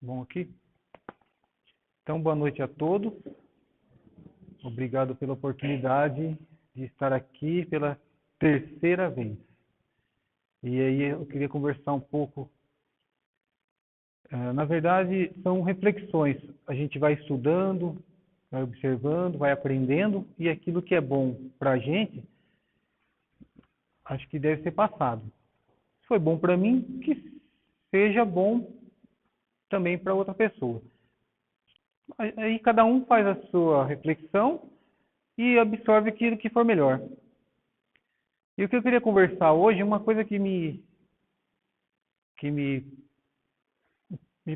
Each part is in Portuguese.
Bom aqui? Então, boa noite a todos. Obrigado pela oportunidade de estar aqui pela terceira vez. E aí eu queria conversar um pouco. Na verdade, são reflexões. A gente vai estudando, vai observando, vai aprendendo, e aquilo que é bom para a gente, acho que deve ser passado. Se foi bom para mim, que seja bom também para outra pessoa. Aí cada um faz a sua reflexão e absorve aquilo que for melhor. E o que eu queria conversar hoje é uma coisa que me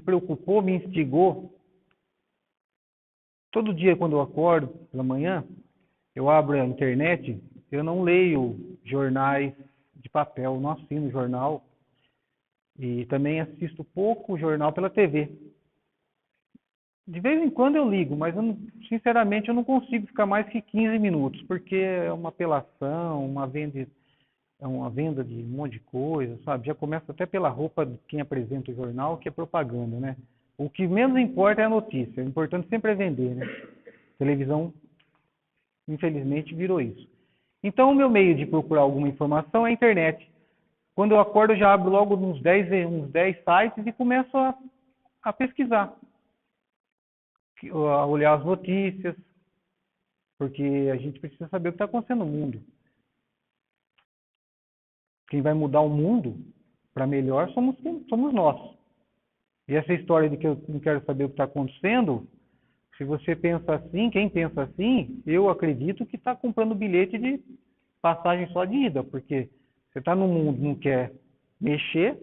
preocupou, me instigou. Todo dia quando eu acordo pela manhã, eu abro a internet, eu não leio jornais de papel, não assino jornal e também assisto pouco jornal pela TV. De vez em quando eu ligo, mas sinceramente eu não consigo ficar mais que 15 minutos, porque é uma apelação, uma venda de um monte de coisa, sabe? Já começa até pela roupa de quem apresenta o jornal, que é propaganda, né? O que menos importa é a notícia, o importante sempre é vender, né? Televisão, infelizmente, virou isso. Então, o meu meio de procurar alguma informação é a internet. Quando eu acordo, eu já abro logo uns 10 sites e começo a pesquisar, a olhar as notícias, porque a gente precisa saber o que está acontecendo no mundo. Quem vai mudar o mundo para melhor somos nós. E essa história de que eu não quero saber o que está acontecendo, se você pensa assim, quem pensa assim, eu acredito que está comprando bilhete de passagem só de ida, porque você está no mundo, não quer mexer,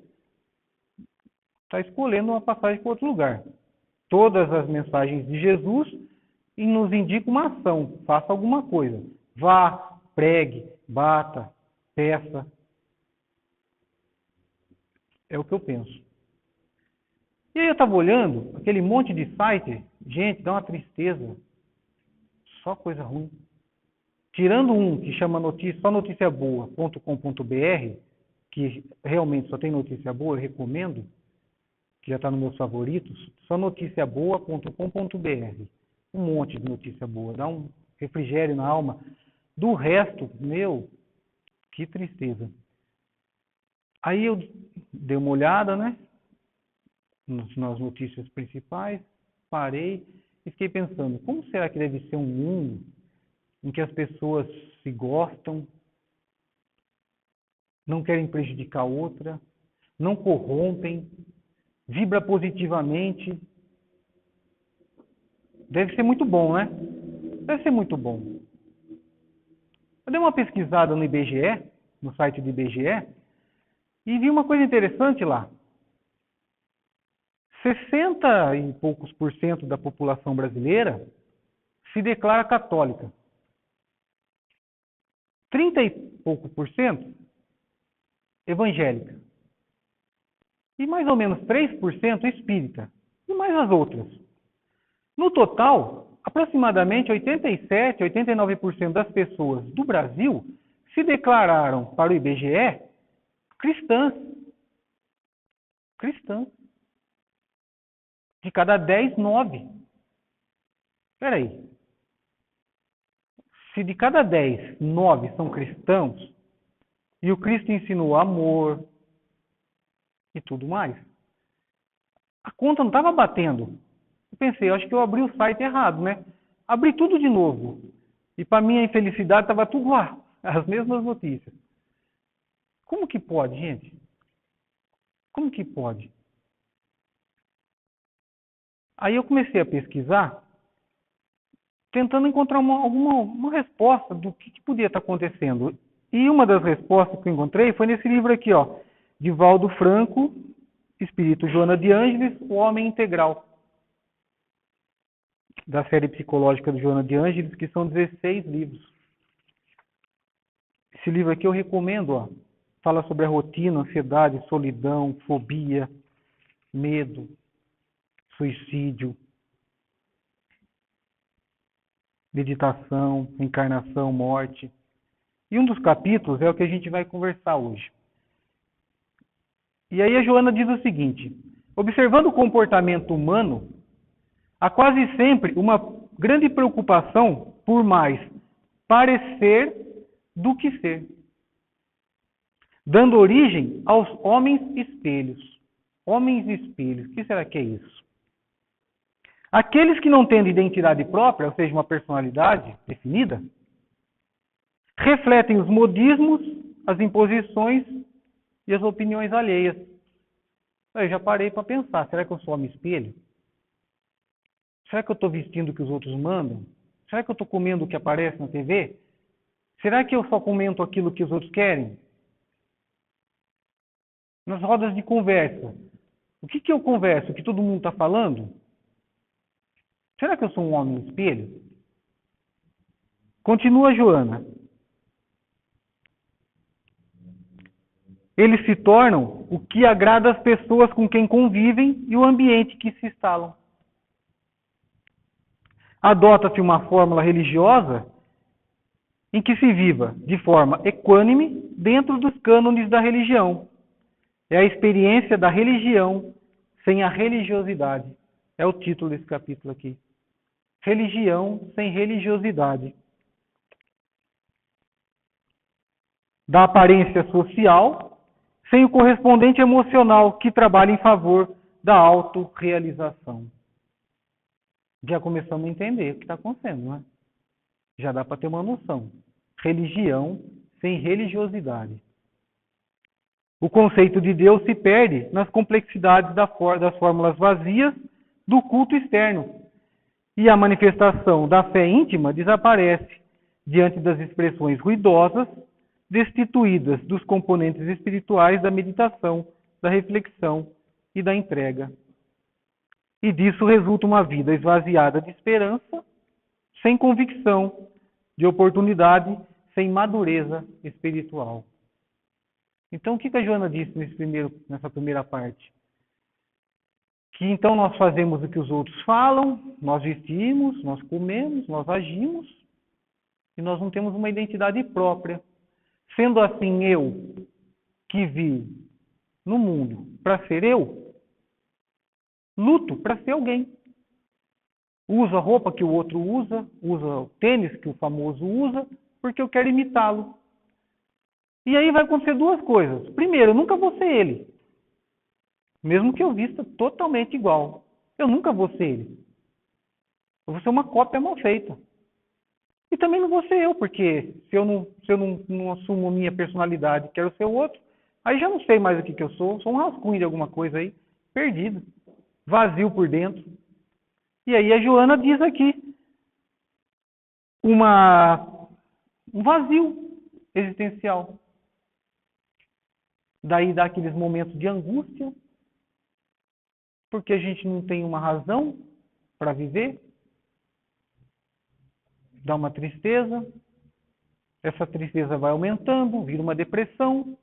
está escolhendo uma passagem para outro lugar. Todas as mensagens de Jesus e nos indica uma ação, faça alguma coisa. Vá, pregue, bata, peça. É o que eu penso. E aí eu estava olhando aquele monte de site, gente, dá uma tristeza. Só coisa ruim. Tirando um que chama só noticiaboa.com.br, que realmente só tem notícia boa, eu recomendo, que já está nos meus favoritos, só noticiaboa.com.br. Um monte de notícia boa, dá um refrigério na alma. Do resto, que tristeza. Aí eu dei uma olhada, né, nas notícias principais, parei e fiquei pensando, como será que deve ser um mundo em que as pessoas se gostam, não querem prejudicar a outra, não corrompem, vibra positivamente. Deve ser muito bom, né? Deve ser muito bom. Eu dei uma pesquisada no IBGE, no site do IBGE, e vi uma coisa interessante lá. 60 e poucos % da população brasileira se declara católica. 30 e pouco % evangélica. E mais ou menos 3% espírita. E mais as outras. No total, aproximadamente 87, 89% das pessoas do Brasil se declararam para o IBGE cristãs. Cristãs. De cada 10, 9. Espera aí. Se de cada 10, 9 são cristãos, e o Cristo ensinou amor e tudo mais, a conta não estava batendo. Eu pensei, acho que eu abri o site errado, né? Abri tudo de novo. E para minha infelicidade estava tudo lá, as mesmas notícias. Como que pode, gente? Como que pode? Aí eu comecei a pesquisar, tentando encontrar uma resposta do que podia estar acontecendo. E uma das respostas que eu encontrei foi nesse livro aqui, ó, de Valdo Franco, Espírito Joana de Ângeles, O Homem Integral, da série psicológica do Joana de Ângeles, que são 16 livros. Esse livro aqui eu recomendo, ó. Fala sobre a rotina, ansiedade, solidão, fobia, medo, suicídio, meditação, encarnação, morte. E um dos capítulos é o que a gente vai conversar hoje. E aí a Joana diz o seguinte: Observando o comportamento humano, há quase sempre uma grande preocupação por mais parecer do que ser, dando origem aos homens espelhos. Homens espelhos, o que será que é isso? Aqueles que não têm identidade própria, ou seja, uma personalidade definida, refletem os modismos, as imposições e as opiniões alheias. Eu já parei para pensar, será que eu sou homem espelho? Será que eu estou vestindo o que os outros mandam? Será que eu estou comendo o que aparece na TV? Será que eu só comento aquilo que os outros querem? Nas rodas de conversa, o que eu converso? O que todo mundo está falando? Será que eu sou um homem espelho? Continua Joana. Eles se tornam o que agrada às pessoas com quem convivem e o ambiente que se instalam. Adota-se uma fórmula religiosa em que se viva de forma equânime dentro dos cânones da religião. É a experiência da religião sem a religiosidade. É o título desse capítulo aqui. Religião sem religiosidade. Da aparência social sem o correspondente emocional que trabalha em favor da autorrealização. Já começamos a entender o que está acontecendo, não é? Já dá para ter uma noção. Religião sem religiosidade. O conceito de Deus se perde nas complexidades das fórmulas vazias do culto externo. E a manifestação da fé íntima desaparece diante das expressões ruidosas, destituídas dos componentes espirituais da meditação, da reflexão e da entrega. E disso resulta uma vida esvaziada de esperança, sem convicção, de oportunidade, sem madureza espiritual. Então, o que a Joana disse nessa primeira parte? Que então nós fazemos o que os outros falam, nós vestimos, nós comemos, nós agimos, e nós não temos uma identidade própria. Sendo assim, eu que vi no mundo para ser eu, luto para ser alguém. Uso a roupa que o outro usa, uso o tênis que o famoso usa, porque eu quero imitá-lo. E aí vai acontecer duas coisas. Primeiro, eu nunca vou ser ele. Mesmo que eu vista totalmente igual. Eu nunca vou ser ele. Eu vou ser uma cópia mal feita. E também não vou ser eu, porque se eu não assumo a minha personalidade, quero ser o outro, aí já não sei mais o que eu sou um rascunho de alguma coisa aí, perdido, vazio por dentro. E aí a Joana diz aqui um vazio existencial. Daí dá aqueles momentos de angústia, porque a gente não tem uma razão para viver. Dá uma tristeza, essa tristeza vai aumentando, vira uma depressão,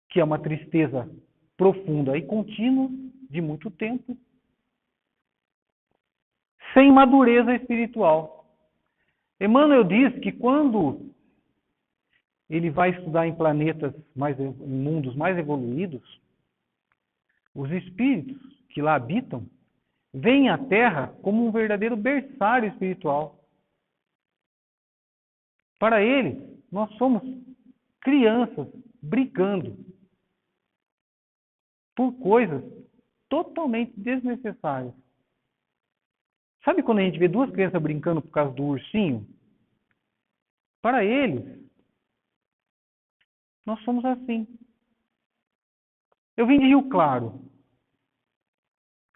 que é uma tristeza profunda e contínua, de muito tempo, sem madureza espiritual. Emmanuel diz que quando ele vai estudar em em mundos mais evoluídos, os espíritos que lá habitam veem a Terra como um verdadeiro berçário espiritual. Para eles, nós somos crianças brigando por coisas totalmente desnecessárias. Sabe quando a gente vê duas crianças brincando por causa do ursinho? Para eles, nós somos assim. Eu vim de Rio Claro.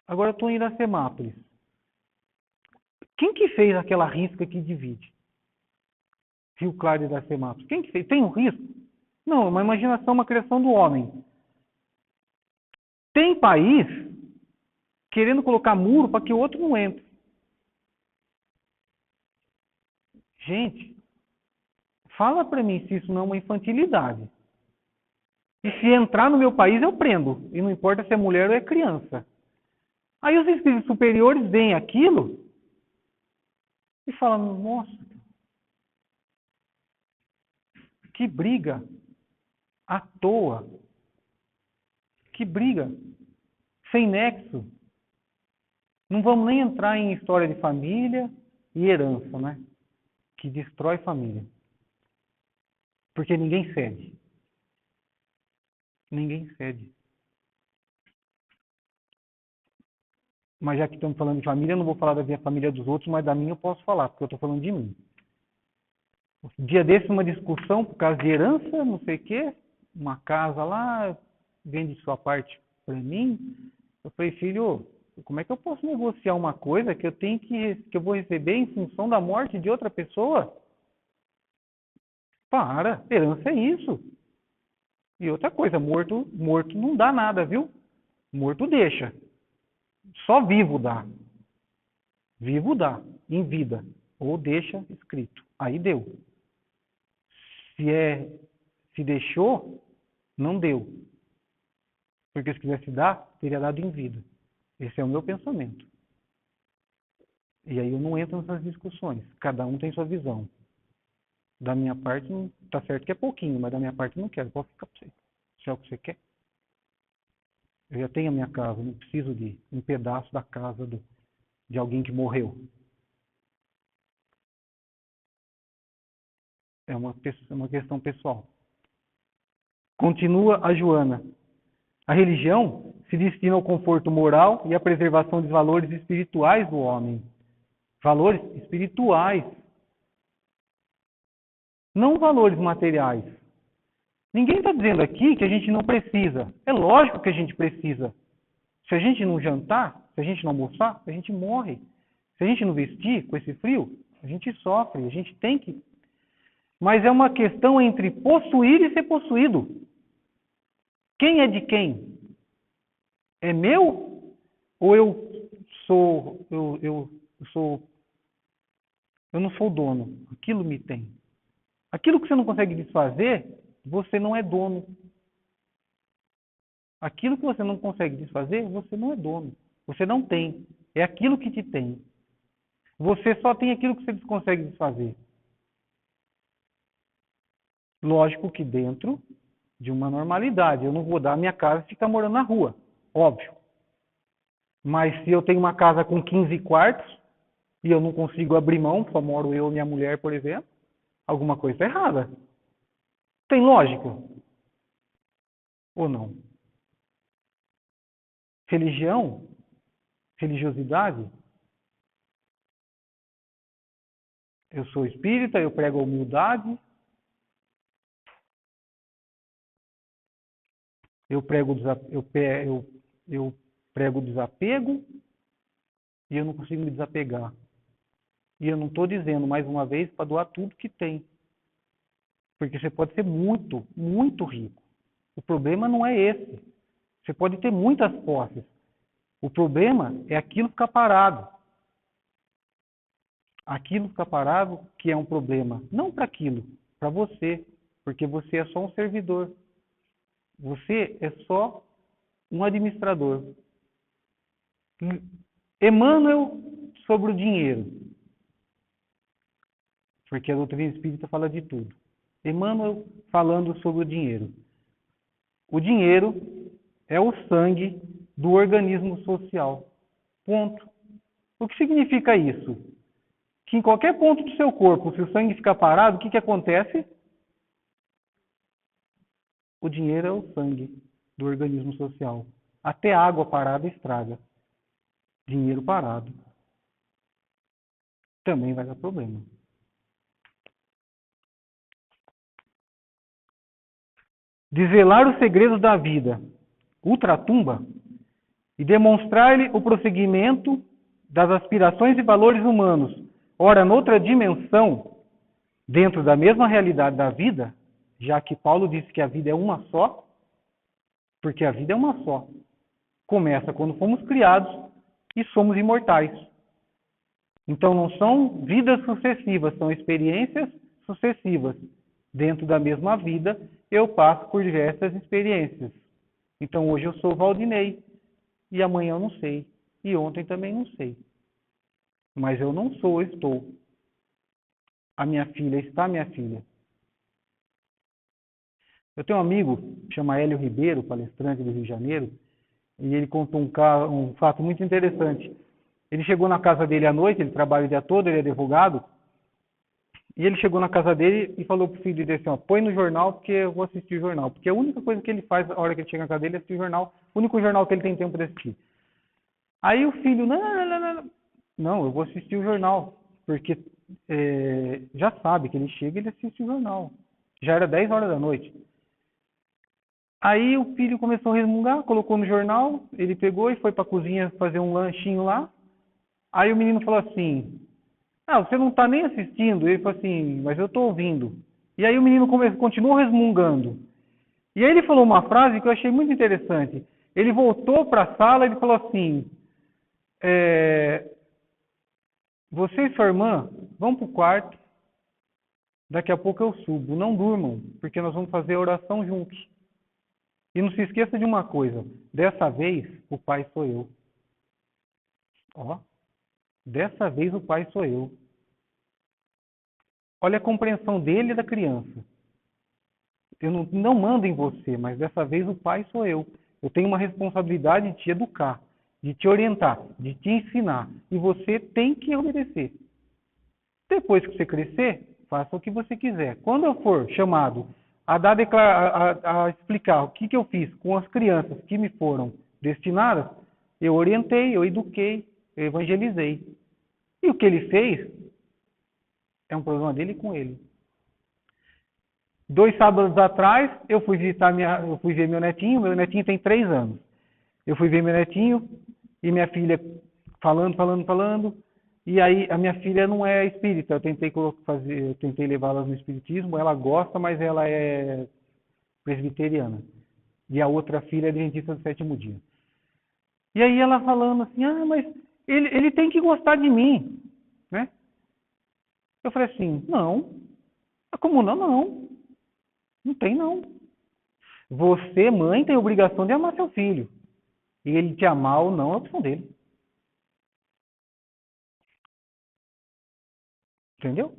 Agora eu estou em Iracemápolis. Quem que fez aquela risca que divide Rio Claro e Iracemápolis? Quem que fez? Tem um risco? Não, é uma imaginação, uma criação do homem. Tem país querendo colocar muro para que o outro não entre. Gente, fala para mim se isso não é uma infantilidade. E se entrar no meu país, eu prendo. E não importa se é mulher ou é criança. Aí os espíritos superiores veem aquilo e falam, nossa, que briga à toa. Que briga. Sem nexo. Não vamos nem entrar em história de família e herança, né? Que destrói família. Porque ninguém cede. Ninguém cede. Mas já que estamos falando de família, eu não vou falar da minha família dos outros, mas da minha eu posso falar, porque eu estou falando de mim. Dia desse, uma discussão por causa de herança, não sei o quê, uma casa lá, vende sua parte para mim. Eu falei, filho, como é que eu posso negociar uma coisa que eu vou receber em função da morte de outra pessoa? Para, herança é isso. E outra coisa, morto não dá nada, viu? Morto deixa. Só vivo dá. Vivo dá, em vida. Ou deixa escrito. Aí deu. Se deixou, não deu. Porque se quisesse dar, teria dado em vida. Esse é o meu pensamento. E aí eu não entro nessas discussões. Cada um tem sua visão. Da minha parte, tá certo que é pouquinho, mas da minha parte eu não quero. Pode ficar para você. Se é o que você quer. Eu já tenho a minha casa, não preciso de um pedaço da casa de alguém que morreu. É uma questão pessoal. Continua a Joana. A religião se destina ao conforto moral e à preservação dos valores espirituais do homem. Valores espirituais. Não valores materiais. Ninguém está dizendo aqui que a gente não precisa. É lógico que a gente precisa. Se a gente não jantar, se a gente não almoçar, a gente morre. Se a gente não vestir com esse frio, a gente sofre. A gente tem que. Mas é uma questão entre possuir e ser possuído. Quem é de quem? É meu? Ou eu não sou o dono? Aquilo me tem. Aquilo que você não consegue desfazer, você não é dono. Aquilo que você não consegue desfazer, você não é dono. Você não tem. É aquilo que te tem. Você só tem aquilo que você consegue desfazer. Lógico que dentro de uma normalidade. Eu não vou dar a minha casa e ficar morando na rua. Óbvio. Mas se eu tenho uma casa com 15 quartos e eu não consigo abrir mão, só moro eu e minha mulher, por exemplo, alguma coisa está errada. Tem lógica? Ou não? Religião? Religiosidade? Eu sou espírita, eu prego a humildade, eu prego o desapego e eu não consigo me desapegar. E eu não estou dizendo, mais uma vez, para doar tudo que tem. Porque você pode ser muito, muito rico. O problema não é esse. Você pode ter muitas posses. O problema é aquilo ficar parado. Aquilo ficar parado que é um problema. Não para aquilo, para você. Porque você é só um servidor. Você é só um administrador. Emmanuel sobre o dinheiro. Porque a doutrina espírita fala de tudo. Emmanuel falando sobre o dinheiro. O dinheiro é o sangue do organismo social. Ponto. O que significa isso? Que em qualquer ponto do seu corpo, se o sangue ficar parado, o que acontece? O dinheiro é o sangue do organismo social. Até água parada estraga. Dinheiro parado também vai dar problema. Desvelar os segredos da vida, ultratumba, e demonstrar-lhe o prosseguimento das aspirações e valores humanos, ora noutra dimensão, dentro da mesma realidade da vida, já que Paulo disse que a vida é uma só, porque a vida é uma só. Começa quando fomos criados e somos imortais. Então não são vidas sucessivas, são experiências sucessivas. Dentro da mesma vida, eu passo por diversas experiências. Então hoje eu sou Valdinei, e amanhã eu não sei, e ontem também não sei. Mas eu não sou, eu estou. A minha filha está minha filha. Eu tenho um amigo, chama Hélio Ribeiro, palestrante do Rio de Janeiro, e ele contou um fato muito interessante. Ele chegou na casa dele à noite, ele trabalha o dia todo, ele é advogado, e ele chegou na casa dele e falou pro filho dele assim, ó, põe no jornal porque eu vou assistir o jornal. Porque a única coisa que ele faz na hora que ele chega na casa dele é assistir o jornal, o único jornal que ele tem tempo de assistir. Aí o filho, não, eu vou assistir o jornal, porque já sabe que ele chega e ele assiste o jornal. Já era 10 horas da noite. Aí o filho começou a resmungar, colocou no jornal, ele pegou e foi para a cozinha fazer um lanchinho lá. Aí o menino falou assim, você não está nem assistindo? Ele falou assim, mas eu estou ouvindo. E aí o menino continuou resmungando. E aí ele falou uma frase que eu achei muito interessante. Ele voltou para a sala e ele falou assim, você e sua irmã vão para o quarto, daqui a pouco eu subo. Não durmam, porque nós vamos fazer a oração juntos. E não se esqueça de uma coisa, dessa vez o pai sou eu. Ó, dessa vez o pai sou eu. Olha a compreensão dele e da criança. Eu não mando em você, mas dessa vez o pai sou eu. Eu tenho uma responsabilidade de te educar, de te orientar, de te ensinar. E você tem que obedecer. Depois que você crescer, faça o que você quiser. Quando eu for chamado a explicar o que eu fiz com as crianças que me foram destinadas, eu orientei, eu eduquei, eu evangelizei. E o que ele fez é um problema dele com ele. 2 sábados atrás, eu fui ver meu netinho tem 3 anos. Eu fui ver meu netinho e minha filha falando. E aí a minha filha não é espírita, eu tentei levá-la no espiritismo, ela gosta, mas ela é presbiteriana. E a outra filha é adventista do 7º dia. E aí ela falando assim, mas ele tem que gostar de mim, né? Eu falei assim, não. Como não? Não tem não. Você, mãe, tem a obrigação de amar seu filho. E ele te amar ou não é opção dele. Entendeu?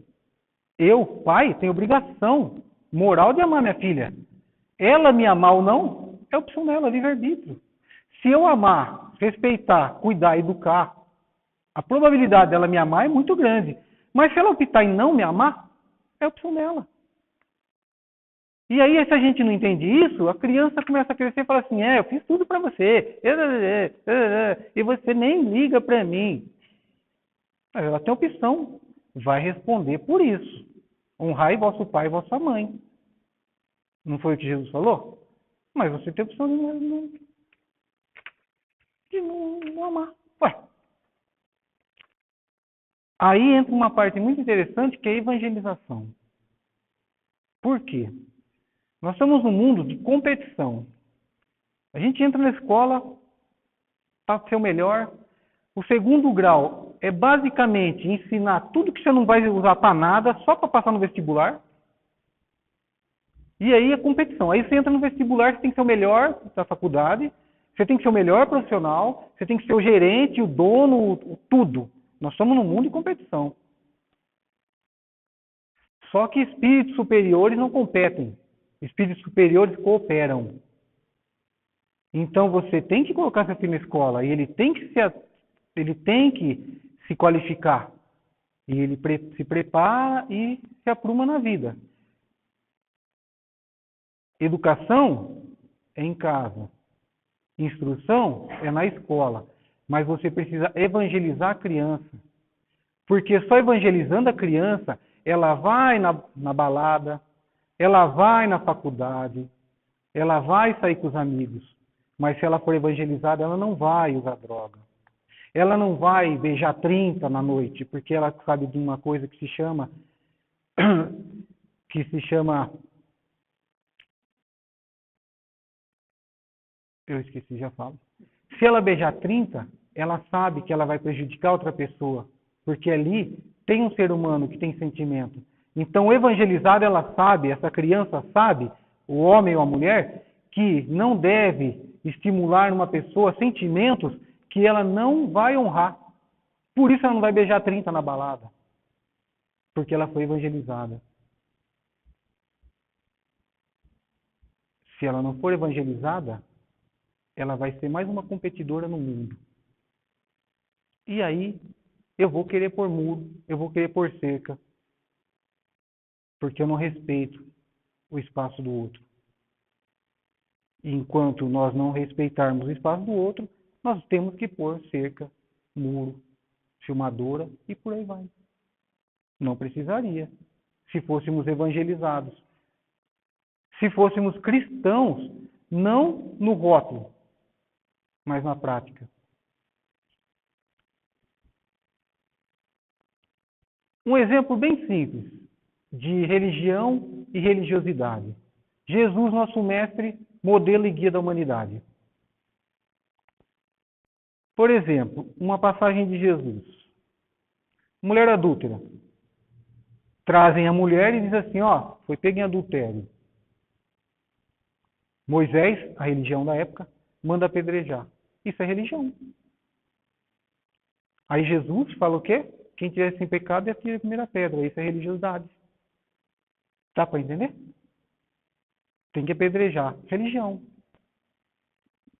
Eu, pai, tenho obrigação moral de amar minha filha. Ela me amar ou não, é opção dela, livre-arbítrio. Se eu amar, respeitar, cuidar, educar, a probabilidade dela me amar é muito grande. Mas se ela optar em não me amar, é opção dela. E aí, se a gente não entende isso, a criança começa a crescer e fala assim, eu fiz tudo para você, e você nem liga para mim. Ela tem opção, vai responder por isso. Honrai vosso pai e vossa mãe. Não foi o que Jesus falou? Mas você tem a opção de não amar. Ué. Aí entra uma parte muito interessante que é a evangelização. Por quê? Nós estamos num mundo de competição. A gente entra na escola para ser o melhor. O 2º grau é basicamente ensinar tudo que você não vai usar para nada, só para passar no vestibular. E aí a competição. Aí você entra no vestibular, você tem que ser o melhor da faculdade, você tem que ser o melhor profissional, você tem que ser o gerente, o dono, tudo. Nós estamos num mundo de competição. Só que espíritos superiores não competem. Espíritos superiores cooperam. Então você tem que colocar seu filho na escola e ele tem que se qualificar. E ele se prepara e se apruma na vida. Educação é em casa. Instrução é na escola. Mas você precisa evangelizar a criança. Porque só evangelizando a criança, ela vai na balada, ela vai na faculdade, ela vai sair com os amigos. Mas se ela for evangelizada, ela não vai usar droga. Ela não vai beijar 30 na noite, porque ela sabe de uma coisa que se chama eu esqueci, já falo. Se ela beijar 30, ela sabe que ela vai prejudicar outra pessoa, porque ali tem um ser humano que tem sentimento. Então, evangelizada, ela sabe, essa criança sabe, o homem ou a mulher, que não deve estimular numa pessoa sentimentos que ela não vai honrar. Por isso ela não vai beijar 30 na balada, porque ela foi evangelizada. Se ela não for evangelizada, ela vai ser mais uma competidora no mundo. E aí, eu vou querer pôr muro, eu vou querer pôr cerca, porque eu não respeito o espaço do outro. E enquanto nós não respeitarmos o espaço do outro, nós temos que pôr cerca, muro, filmadora e por aí vai. Não precisaria, se fôssemos evangelizados. Se fôssemos cristãos, não no rótulo, mas na prática. Um exemplo bem simples de religião e religiosidade. Jesus, nosso mestre, modelo e guia da humanidade. Por exemplo, uma passagem de Jesus. Mulher adúltera. Trazem a mulher e diz assim, ó, foi pega em adultério. Moisés, a religião da época, manda apedrejar. Isso é religião. Aí Jesus fala o quê? Quem tiver sem pecado atire a primeira pedra. Isso é religiosidade. Dá para entender? Tem que apedrejar. Religião.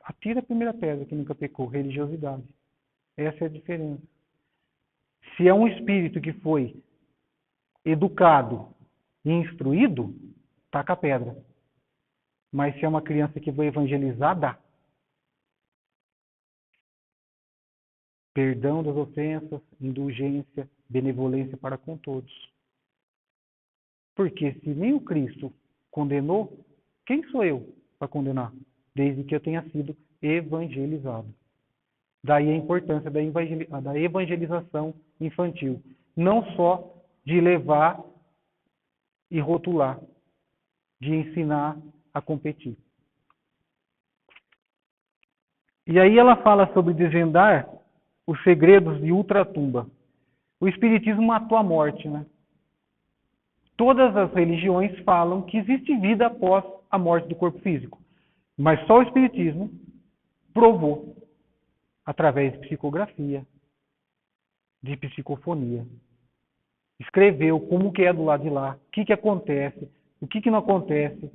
Atira a primeira pedra que nunca pecou. Religiosidade. Essa é a diferença. Se é um espírito que foi educado e instruído, taca a pedra. Mas se é uma criança que foi evangelizada, perdão das ofensas, indulgência, benevolência para com todos. Porque se nem o Cristo condenou, quem sou eu para condenar? Desde que eu tenha sido evangelizado. Daí a importância da evangelização infantil. Não só de levar e rotular, de ensinar a competir. E aí ela fala sobre desvendar os segredos de ultratumba. O Espiritismo matou a morte, né? Todas as religiões falam que existe vida após a morte do corpo físico. Mas só o Espiritismo provou, através de psicografia, de psicofonia. Escreveu como que é do lado de lá, o que acontece, o que não acontece,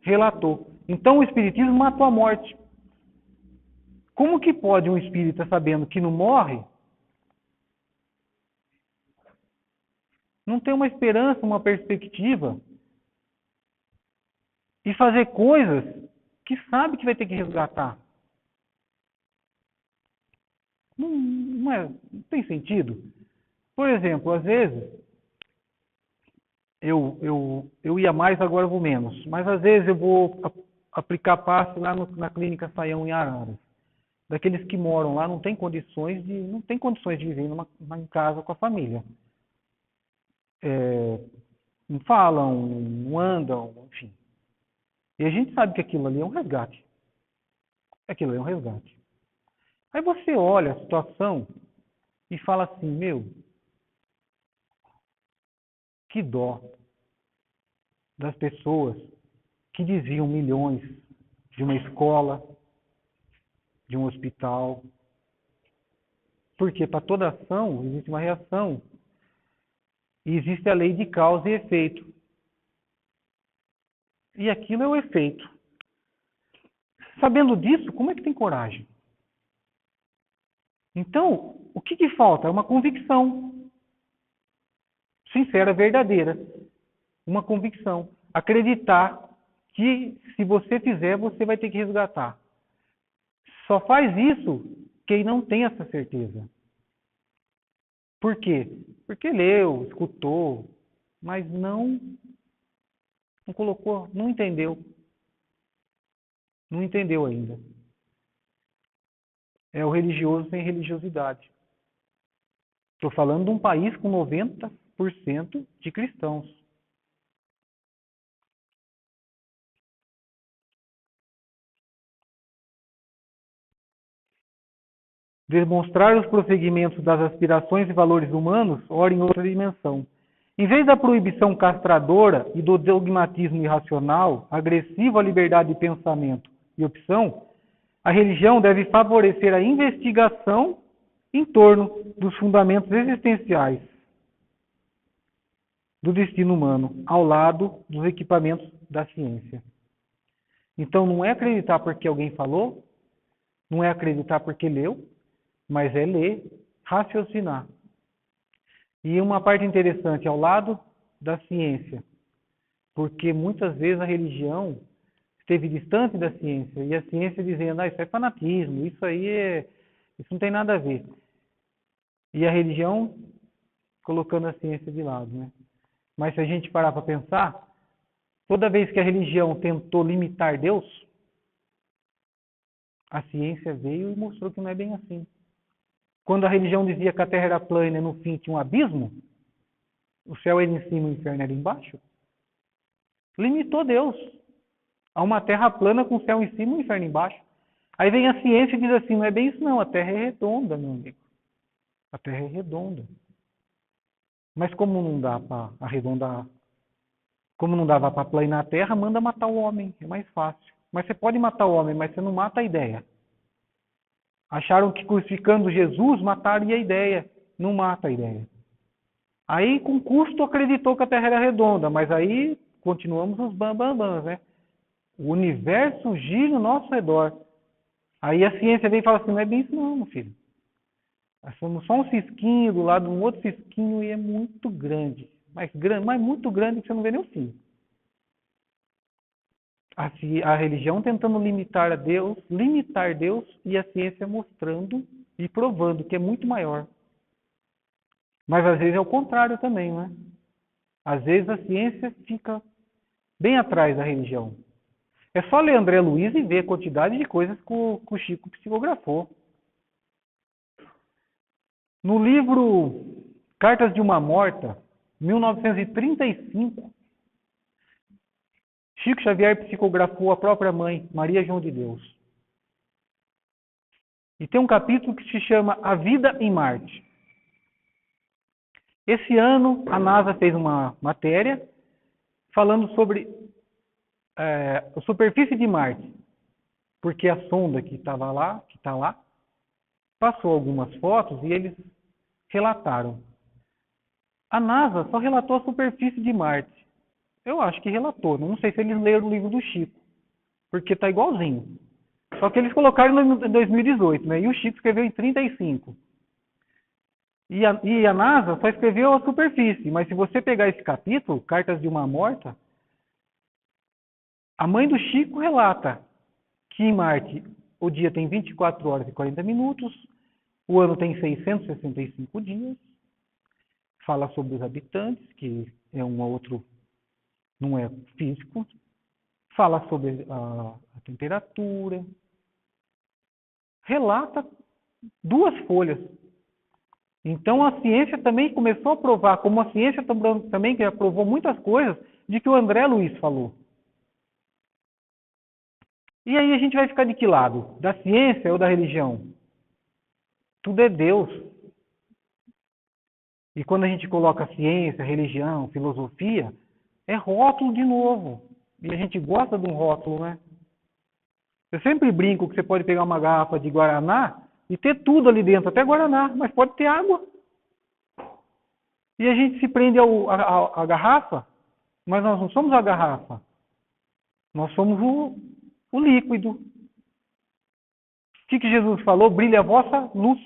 relatou. Então o Espiritismo matou a morte. Como que pode um espírita, sabendo que não morre, não ter uma esperança, uma perspectiva e fazer coisas que sabe que vai ter que resgatar? Não tem sentido. Por exemplo, às vezes, eu ia mais, agora eu vou menos. Mas às vezes eu vou aplicar passe lá na clínica Saião em Araras. Daqueles que moram lá não tem condições de viver em casa com a família. Não falam, não andam, enfim. E a gente sabe que aquilo ali é um resgate. Aquilo ali é um resgate. Aí você olha a situação e fala assim, meu, que dó das pessoas que desviam milhões de uma escola, de um hospital. Porque para toda ação existe uma reação. E existe a lei de causa e efeito. E aquilo é o efeito. Sabendo disso, como é que tem coragem? Então, o que falta? É uma convicção. Sincera, verdadeira. Uma convicção. Acreditar que se você fizer, você vai ter que resgatar. Só faz isso quem não tem essa certeza. Por quê? Porque leu, escutou, mas não colocou, não entendeu. Não entendeu ainda. É o religioso sem religiosidade. Estou falando de um país com 90% de cristãos. Demonstrar os prosseguimentos das aspirações e valores humanos, ora em outra dimensão. Em vez da proibição castradora e do dogmatismo irracional, agressivo à liberdade de pensamento e opção, a religião deve favorecer a investigação em torno dos fundamentos existenciais do destino humano, ao lado dos equipamentos da ciência. Então não é acreditar porque alguém falou, não é acreditar porque leu, mas é ler, raciocinar. E uma parte interessante ao lado da ciência, porque muitas vezes a religião esteve distante da ciência e a ciência dizendo, isso é fanatismo, isso não tem nada a ver. E a religião colocando a ciência de lado, né? Mas se a gente parar para pensar, toda vez que a religião tentou limitar Deus, a ciência veio e mostrou que não é bem assim. Quando a religião dizia que a Terra era plana e no fim tinha um abismo, o céu era em cima e o inferno era embaixo, limitou Deus a uma Terra plana com o céu em cima e o inferno embaixo. Aí vem a ciência e diz assim, não é bem isso não, a Terra é redonda, meu amigo. A Terra é redonda. Mas como não dá para arredondar, como não dava para planar a Terra, manda matar o homem, é mais fácil. Mas você pode matar o homem, mas você não mata a ideia. Acharam que crucificando Jesus mataria a ideia, não mata a ideia. Aí, com custo, acreditou que a Terra era redonda, mas aí continuamos os bambambãs, né? O universo gira ao nosso redor. Aí a ciência vem e fala assim, não é bem isso não, meu filho. Nós somos só um cisquinho do lado de um outro cisquinho e é muito grande. Mas muito grande que você não vê nem o fim. A religião tentando limitar Deus e a ciência mostrando e provando que é muito maior. Mas às vezes é o contrário também, né? Às vezes a ciência fica bem atrás da religião. É só ler André Luiz e ver a quantidade de coisas que o Chico psicografou. No livro Cartas de uma Morta, 1935, Chico Xavier psicografou a própria mãe, Maria João de Deus. E tem um capítulo que se chama A Vida em Marte. Esse ano, a NASA fez uma matéria falando sobre a superfície de Marte, porque a sonda que está lá, passou algumas fotos e eles relataram. A NASA só relatou a superfície de Marte. Eu acho que relatou, não sei se eles leram o livro do Chico, porque está igualzinho. Só que eles colocaram em 2018, né? E o Chico escreveu em 35. E a NASA só escreveu a superfície, mas se você pegar esse capítulo, Cartas de uma Morta, a mãe do Chico relata que em Marte o dia tem 24 horas e 40 minutos, o ano tem 665 dias, fala sobre os habitantes, que é um outro, não é físico, fala sobre a temperatura, relata 2 folhas. Então a ciência também começou a provar, como a ciência também que aprovou muitas coisas de que o André Luiz falou. E aí a gente vai ficar de que lado? Da ciência ou da religião? Tudo é Deus. E quando a gente coloca ciência, religião, filosofia, é rótulo de novo. E a gente gosta de um rótulo, né? Eu sempre brinco que você pode pegar uma garrafa de Guaraná e ter tudo ali dentro, até Guaraná, mas pode ter água. E a gente se prende à garrafa, mas nós não somos a garrafa. Nós somos o líquido. O que Jesus falou? Brilha a vossa luz,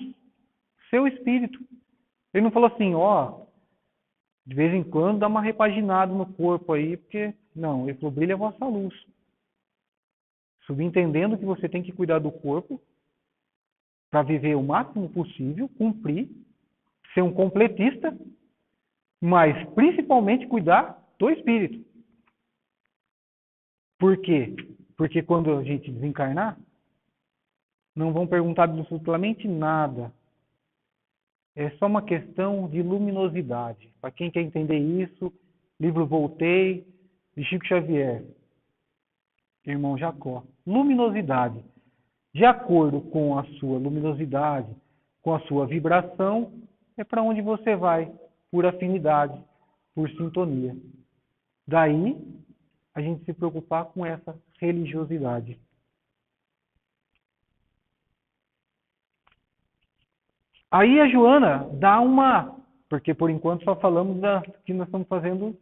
seu espírito. Ele não falou assim, de vez em quando dá uma repaginada no corpo aí, porque... Não, ele falou, brilha a vossa luz. Subentendendo que você tem que cuidar do corpo para viver o máximo possível, cumprir, ser um completista, mas principalmente cuidar do espírito. Por quê? Porque quando a gente desencarnar, não vão perguntar absolutamente nada. É só uma questão de luminosidade. Para quem quer entender isso, livro Voltei, de Chico Xavier, irmão Jacó. Luminosidade. De acordo com a sua luminosidade, com a sua vibração, é para onde você vai, por afinidade, por sintonia. Daí, a gente se preocupar com essa religiosidade. Aí a Joana dá porque por enquanto só falamos que nós estamos fazendo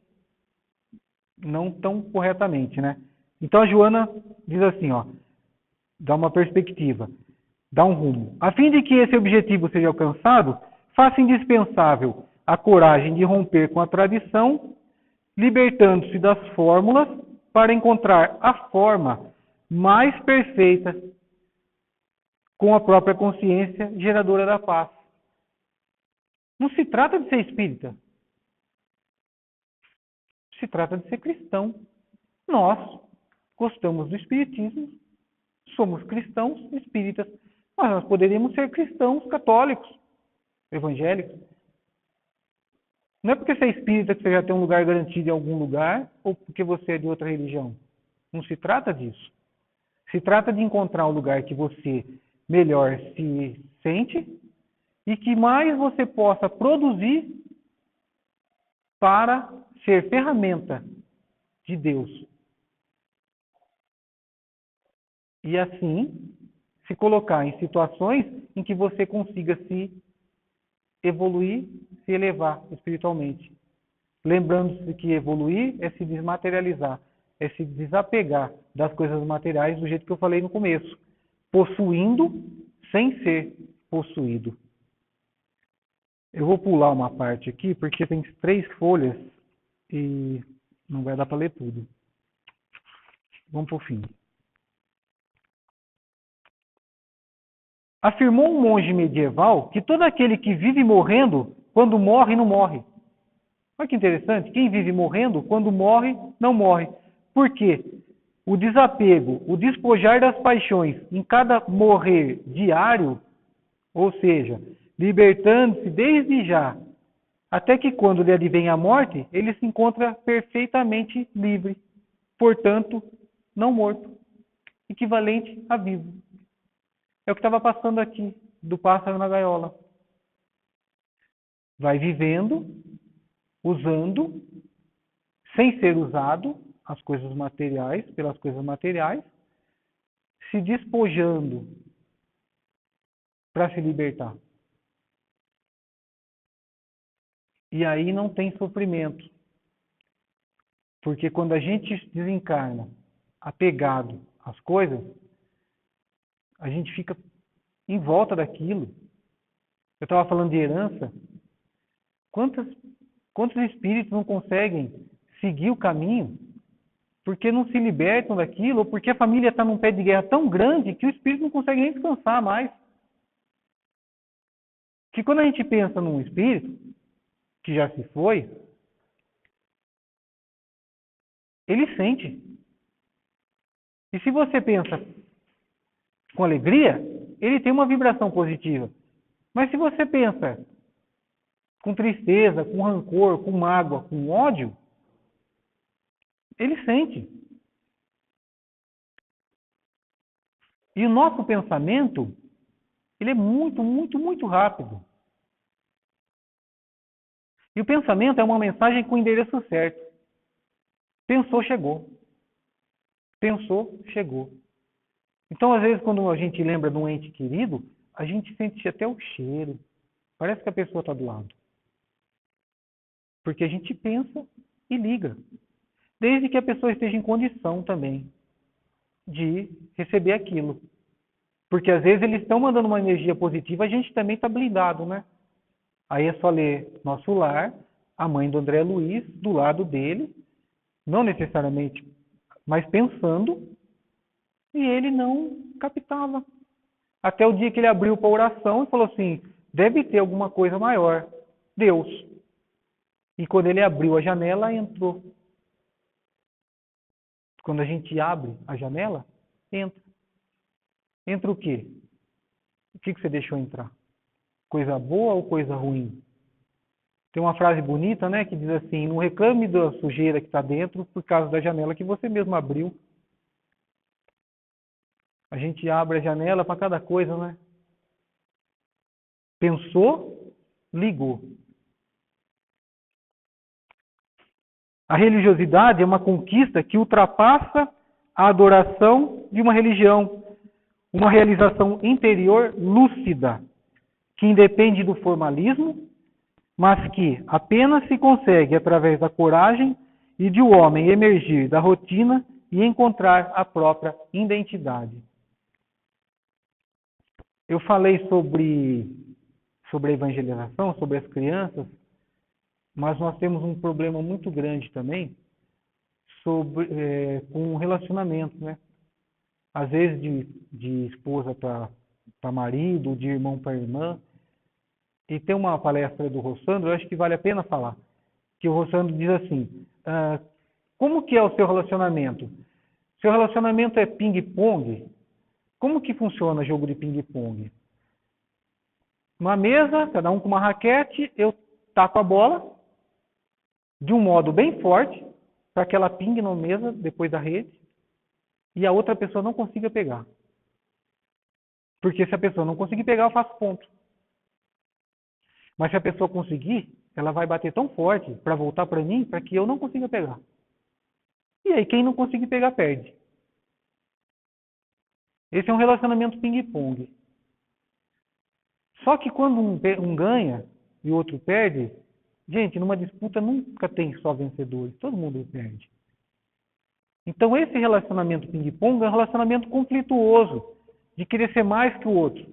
não tão corretamente, né? Então a Joana diz assim, ó, dá uma perspectiva, dá um rumo. A fim de que esse objetivo seja alcançado, faça indispensável a coragem de romper com a tradição, libertando-se das fórmulas para encontrar a forma mais perfeita com a própria consciência geradora da paz. Não se trata de ser espírita. Se trata de ser cristão. Nós gostamos do espiritismo, somos cristãos espíritas, mas nós poderíamos ser cristãos católicos, evangélicos. Não é porque você é espírita que você já tem um lugar garantido em algum lugar, ou porque você é de outra religião. Não se trata disso. Se trata de encontrar um lugar que você melhor se sente e que mais você possa produzir para ser ferramenta de Deus. E assim, se colocar em situações em que você consiga se evoluir, se elevar espiritualmente. Lembrando-se que evoluir é se desmaterializar, é se desapegar das coisas materiais do jeito que eu falei no começo, possuindo sem ser possuído. Eu vou pular uma parte aqui, porque tem 3 folhas e não vai dar para ler tudo. Vamos para o fim. Afirmou um monge medieval que todo aquele que vive morrendo, quando morre, não morre. Olha que interessante, quem vive morrendo, quando morre, não morre. Por quê? O desapego, o despojar das paixões em cada morrer diário, ou seja, libertando-se desde já, até que quando lhe advém a morte, ele se encontra perfeitamente livre, portanto, não morto, equivalente a vivo. É o que estava passando aqui, do pássaro na gaiola. Vai vivendo, usando, sem ser usado, as coisas materiais, pelas coisas materiais, se despojando para se libertar. E aí não tem sofrimento. Porque quando a gente desencarna apegado às coisas, a gente fica em volta daquilo. Eu estava falando de herança. Quantos espíritos não conseguem seguir o caminho porque não se libertam daquilo, ou porque a família está num pé de guerra tão grande que o espírito não consegue nem descansar mais? Que quando a gente pensa num espírito que já se foi, ele sente. E se você pensa com alegria, ele tem uma vibração positiva. Mas se você pensa com tristeza, com rancor, com mágoa, com ódio, ele sente. E o nosso pensamento, ele é muito, muito, muito rápido. E o pensamento é uma mensagem com o endereço certo. Pensou, chegou. Pensou, chegou. Então, às vezes, quando a gente lembra de um ente querido, a gente sente até o cheiro. Parece que a pessoa está do lado. Porque a gente pensa e liga. Desde que a pessoa esteja em condição também de receber aquilo. Porque às vezes eles estão mandando uma energia positiva, a gente também está blindado, né? Aí é só ler Nosso Lar, a mãe do André Luiz, do lado dele, não necessariamente, mas pensando, e ele não captava. Até o dia que ele abriu para a oração e falou assim, deve ter alguma coisa maior, Deus. E quando ele abriu a janela, entrou. Quando a gente abre a janela, entra. Entra o quê? O que você deixou entrar? Coisa boa ou coisa ruim? Tem uma frase bonita, né, que diz assim, não reclame da sujeira que está dentro por causa da janela que você mesmo abriu. A gente abre a janela para cada coisa, né? Pensou, ligou. A religiosidade é uma conquista que ultrapassa a adoração de uma religião, uma realização interior lúcida, que independe do formalismo, mas que apenas se consegue através da coragem e de o homem emergir da rotina e encontrar a própria identidade. Eu falei sobre a evangelização, sobre as crianças, mas nós temos um problema muito grande também com relacionamento, né? Às vezes de esposa para marido, de irmão para irmã. E tem uma palestra do Rossandro, eu acho que vale a pena falar, que o Rossandro diz assim, como que é o seu relacionamento? Seu relacionamento é ping-pong? Como que funciona o jogo de ping-pong? Uma mesa, cada um com uma raquete, eu taco a bola de um modo bem forte, para que ela pingue na mesa, depois da rede, e a outra pessoa não consiga pegar. Porque se a pessoa não conseguir pegar, eu faço ponto. Mas se a pessoa conseguir, ela vai bater tão forte para voltar para mim, para que eu não consiga pegar. E aí, quem não conseguir pegar, perde. Esse é um relacionamento ping-pong. Só que quando um ganha e o outro perde, gente, numa disputa nunca tem só vencedores, todo mundo perde. Então esse relacionamento ping-pong é um relacionamento conflituoso, de querer ser mais que o outro.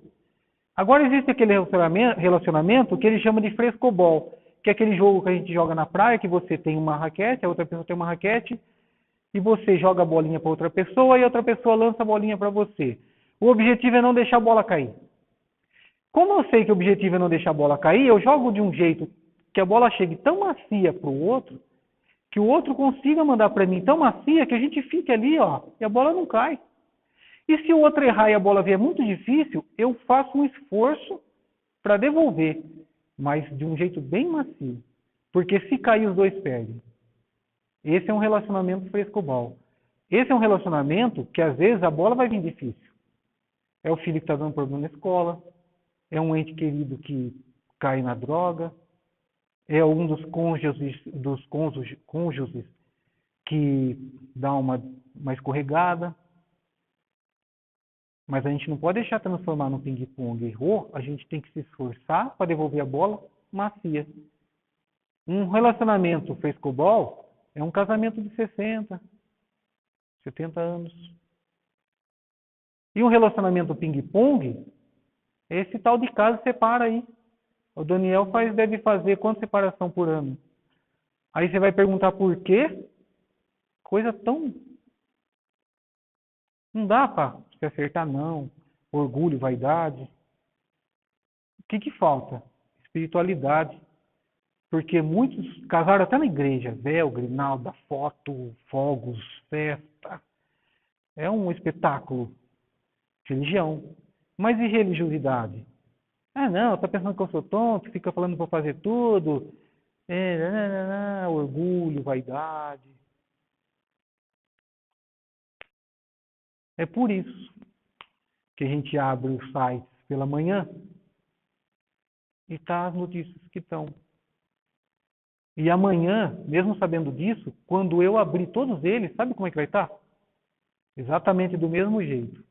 Agora existe aquele relacionamento que ele chama de frescobol, que é aquele jogo que a gente joga na praia, que você tem uma raquete, a outra pessoa tem uma raquete, e você joga a bolinha para outra pessoa e a outra pessoa lança a bolinha para você. O objetivo é não deixar a bola cair. Como eu sei que o objetivo é não deixar a bola cair, eu jogo de um jeito que a bola chegue tão macia para o outro, que o outro consiga mandar para mim tão macia que a gente fique ali, ó, e a bola não cai. E se o outro errar e a bola vier muito difícil, eu faço um esforço para devolver, mas de um jeito bem macio. Porque se cair, os dois perdem. Esse é um relacionamento frescobol. Esse é um relacionamento que, às vezes, a bola vai vir difícil. É o filho que está dando problema na escola, é um ente querido que cai na droga, é um dos cônjuges que dá uma escorregada. Mas a gente não pode deixar transformar no ping-pong. Errou, a gente tem que se esforçar para devolver a bola macia. Um relacionamento frescobol é um casamento de 60, 70 anos. E um relacionamento ping-pong é esse tal de casa separa aí. O Daniel deve fazer quanta separação por ano? Aí você vai perguntar por quê? Coisa tão... Não dá para se acertar, não. Orgulho, vaidade. O que falta? Espiritualidade. Porque muitos casaram até na igreja. Véu, grinalda, foto, fogos, festa. É um espetáculo. Religião. Mas e religiosidade? Ah, não, tá pensando que eu sou tonto, fica falando para fazer tudo. Orgulho, vaidade. É por isso que a gente abre os sites pela manhã e tá as notícias que estão. E amanhã, mesmo sabendo disso, quando eu abrir todos eles, sabe como é que vai estar? Exatamente do mesmo jeito.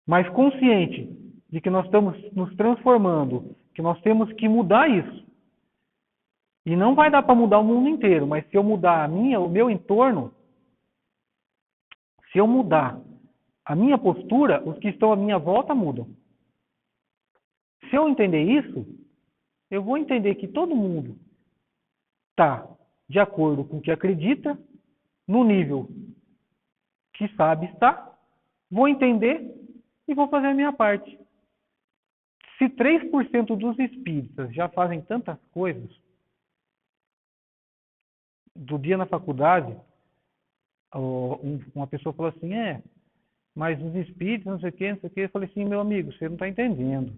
Mas consciente de que nós estamos nos transformando, que nós temos que mudar isso. E não vai dar para mudar o mundo inteiro, mas se eu mudar o meu entorno, se eu mudar a minha postura, os que estão à minha volta mudam. Se eu entender isso, eu vou entender que todo mundo está de acordo com o que acredita, no nível que sabe estar, vou entender e vou fazer a minha parte. Se 3% dos espíritas já fazem tantas coisas, do dia na faculdade, uma pessoa falou assim, mas os espíritos, não sei o que, eu falei assim, meu amigo, você não está entendendo.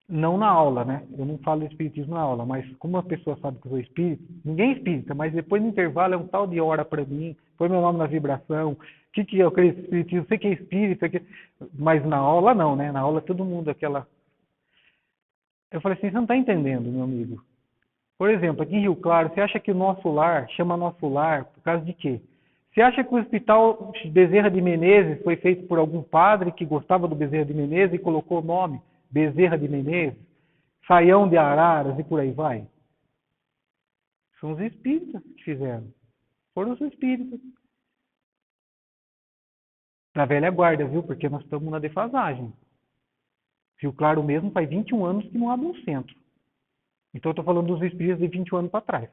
Não na aula, né? Eu não falo de espiritismo na aula, mas como a pessoa sabe que eu sou espírita, ninguém é espírita, mas depois no intervalo é um tal de hora para mim, põe meu nome na vibração, o que é o espiritismo, sei que é espírita, mas na aula não, né? Na aula todo mundo aquela... Eu falei assim, você não está entendendo, meu amigo. Por exemplo, aqui em Rio Claro, você acha que o nosso lar chama nosso lar por causa de quê? Você acha que o Hospital Bezerra de Menezes foi feito por algum padre que gostava do Bezerra de Menezes e colocou o nome Bezerra de Menezes, Saião de Araras e por aí vai? São os espíritas que fizeram. Foram os espíritas. Da velha guarda, viu? Porque nós estamos na defasagem. Rio Claro mesmo faz 21 anos que não abre um centro. Então eu estou falando dos espíritas de 21 anos para trás.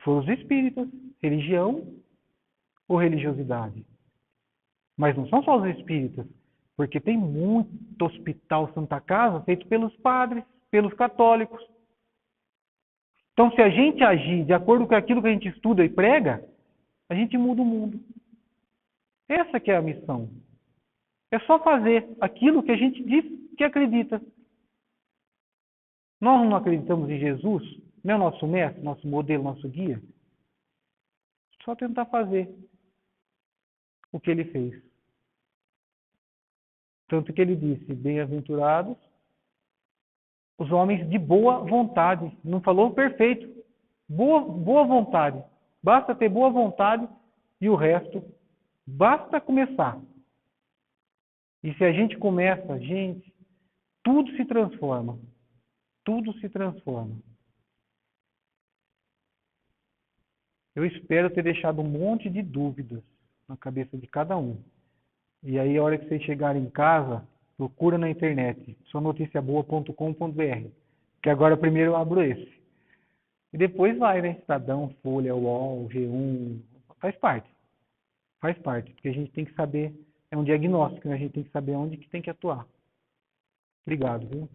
Foram os espíritas, religião ou religiosidade. Mas não são só os espíritas, porque tem muito hospital Santa Casa feito pelos padres, pelos católicos. Então, se a gente agir de acordo com aquilo que a gente estuda e prega, a gente muda o mundo. Essa que é a missão. É só fazer aquilo que a gente diz que acredita. Nós não acreditamos em Jesus, não é o nosso mestre, nosso modelo, nosso guia. Só tentar fazer o que ele fez. Tanto que ele disse, bem-aventurados os homens de boa vontade. Não falou perfeito. Boa vontade. Basta ter boa vontade e o resto, basta começar. E se a gente começa, gente, tudo se transforma. Tudo se transforma. Eu espero ter deixado um monte de dúvidas na cabeça de cada um. E aí, a hora que vocês chegarem em casa, procura na internet, sonoticiaboa.com.br. Que agora primeiro eu abro esse. E depois vai, né? Estadão, Folha, UOL, G1. Faz parte. Faz parte. Porque a gente tem que saber, é um diagnóstico, né? A gente tem que saber onde que tem que atuar. Obrigado, viu?